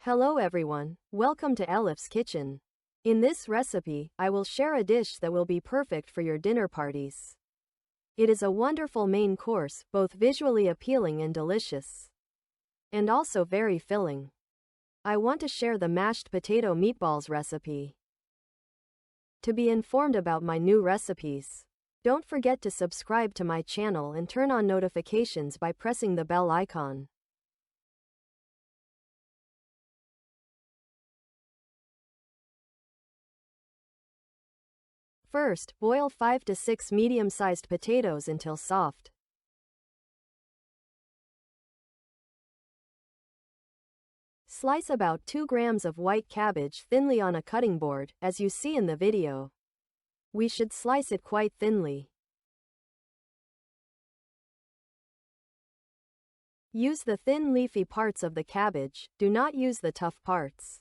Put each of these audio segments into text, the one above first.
Hello everyone, welcome to Elif's Kitchen. In this recipe, I will share a dish that will be perfect for your dinner parties. It is a wonderful main course, both visually appealing and delicious. And also very filling. I want to share the mashed potato meatballs recipe. To be informed about my new recipes, don't forget to subscribe to my channel and turn on notifications by pressing the bell icon. First, boil 5 to 6 medium-sized potatoes until soft. Slice about 2 grams of white cabbage thinly on a cutting board, as you see in the video. We should slice it quite thinly. Use the thin leafy parts of the cabbage, do not use the tough parts.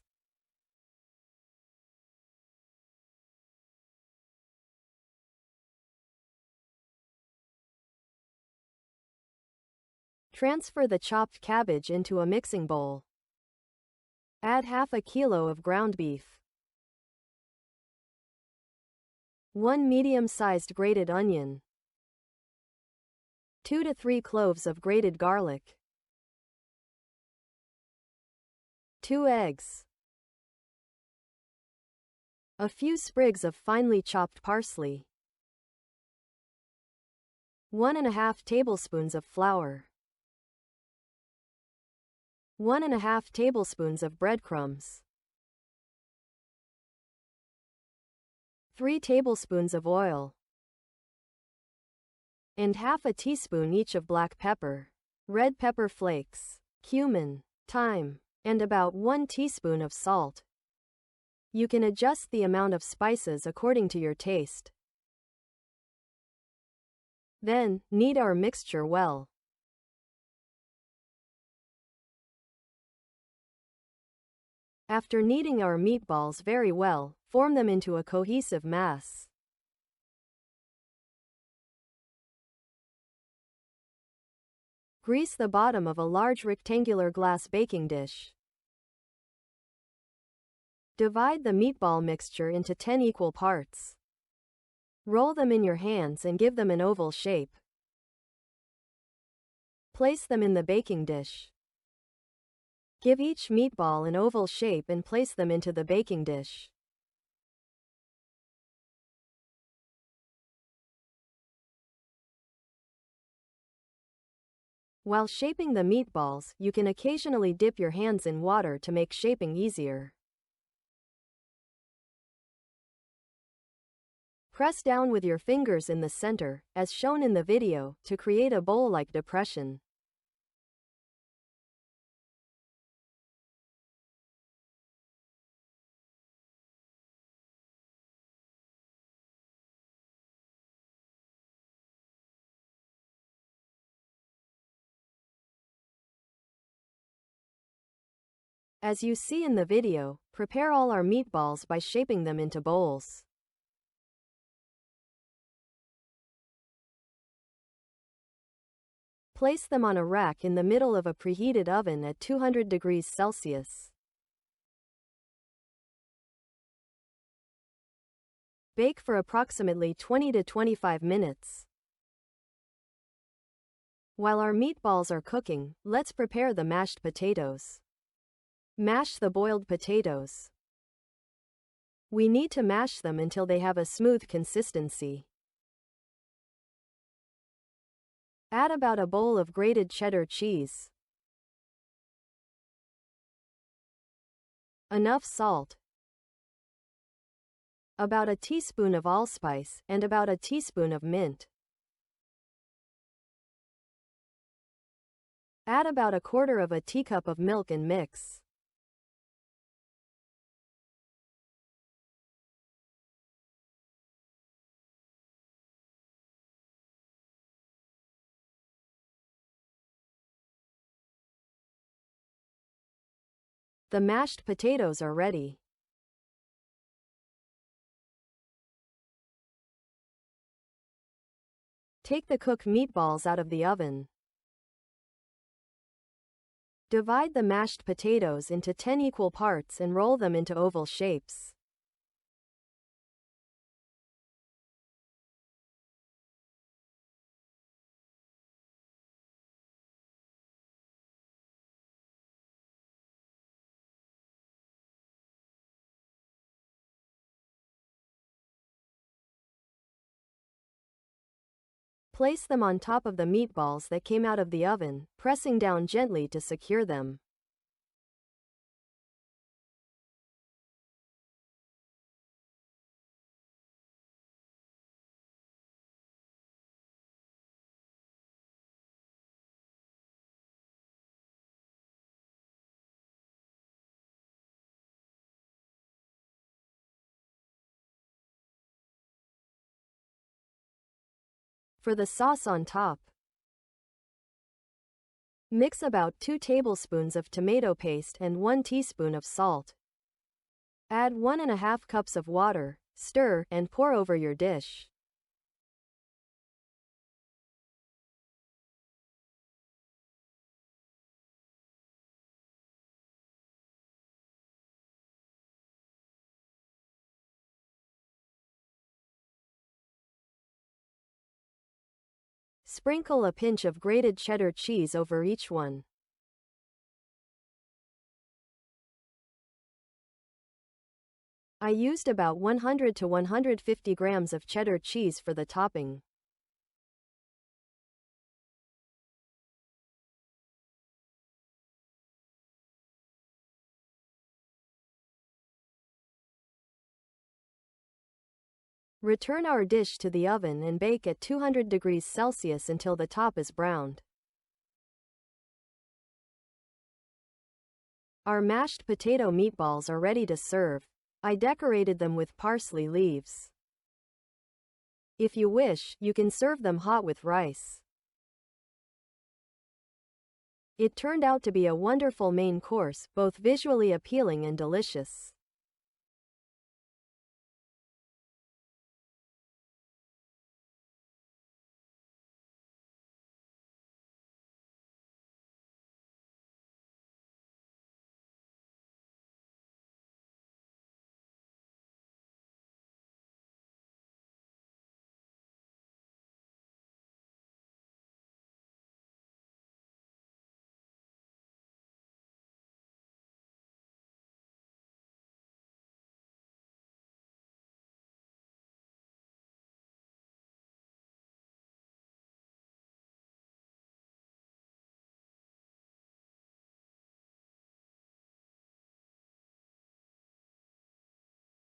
Transfer the chopped cabbage into a mixing bowl. Add half a kilo of ground beef, 1 medium-sized grated onion, 2 to 3 cloves of grated garlic, 2 eggs, a few sprigs of finely chopped parsley, 1½ tablespoons of flour, 1½ tablespoons of breadcrumbs, 3 tablespoons of oil, and half a teaspoon each of black pepper, red pepper flakes, cumin, thyme, and about 1 teaspoon of salt. You can adjust the amount of spices according to your taste. Then, knead our mixture well. After kneading our meatballs very well, form them into a cohesive mass. Grease the bottom of a large rectangular glass baking dish. Divide the meatball mixture into 10 equal parts. Roll them in your hands and give them an oval shape. Place them in the baking dish. Give each meatball an oval shape and place them into the baking dish. While shaping the meatballs, you can occasionally dip your hands in water to make shaping easier. Press down with your fingers in the center, as shown in the video, to create a bowl-like depression. As you see in the video, prepare all our meatballs by shaping them into bowls. Place them on a rack in the middle of a preheated oven at 200 degrees Celsius. Bake for approximately 20 to 25 minutes. While our meatballs are cooking, let's prepare the mashed potatoes. Mash the boiled potatoes. We need to mash them until they have a smooth consistency. Add about a bowl of grated cheddar cheese, enough salt, about a teaspoon of allspice, and about a teaspoon of mint. Add about 1/4 teacup of milk and mix. The mashed potatoes are ready. Take the cooked meatballs out of the oven. Divide the mashed potatoes into 10 equal parts and roll them into oval shapes. Place them on top of the meatballs that came out of the oven, pressing down gently to secure them. For the sauce on top, mix about 2 tablespoons of tomato paste and 1 teaspoon of salt. Add 1½ cups of water, stir, and pour over your dish. Sprinkle a pinch of grated cheddar cheese over each one. I used about 100 to 150 grams of cheddar cheese for the topping. Return our dish to the oven and bake at 200 degrees Celsius until the top is browned. Our mashed potato meatballs are ready to serve. I decorated them with parsley leaves. If you wish, you can serve them hot with rice. It turned out to be a wonderful main course, both visually appealing and delicious.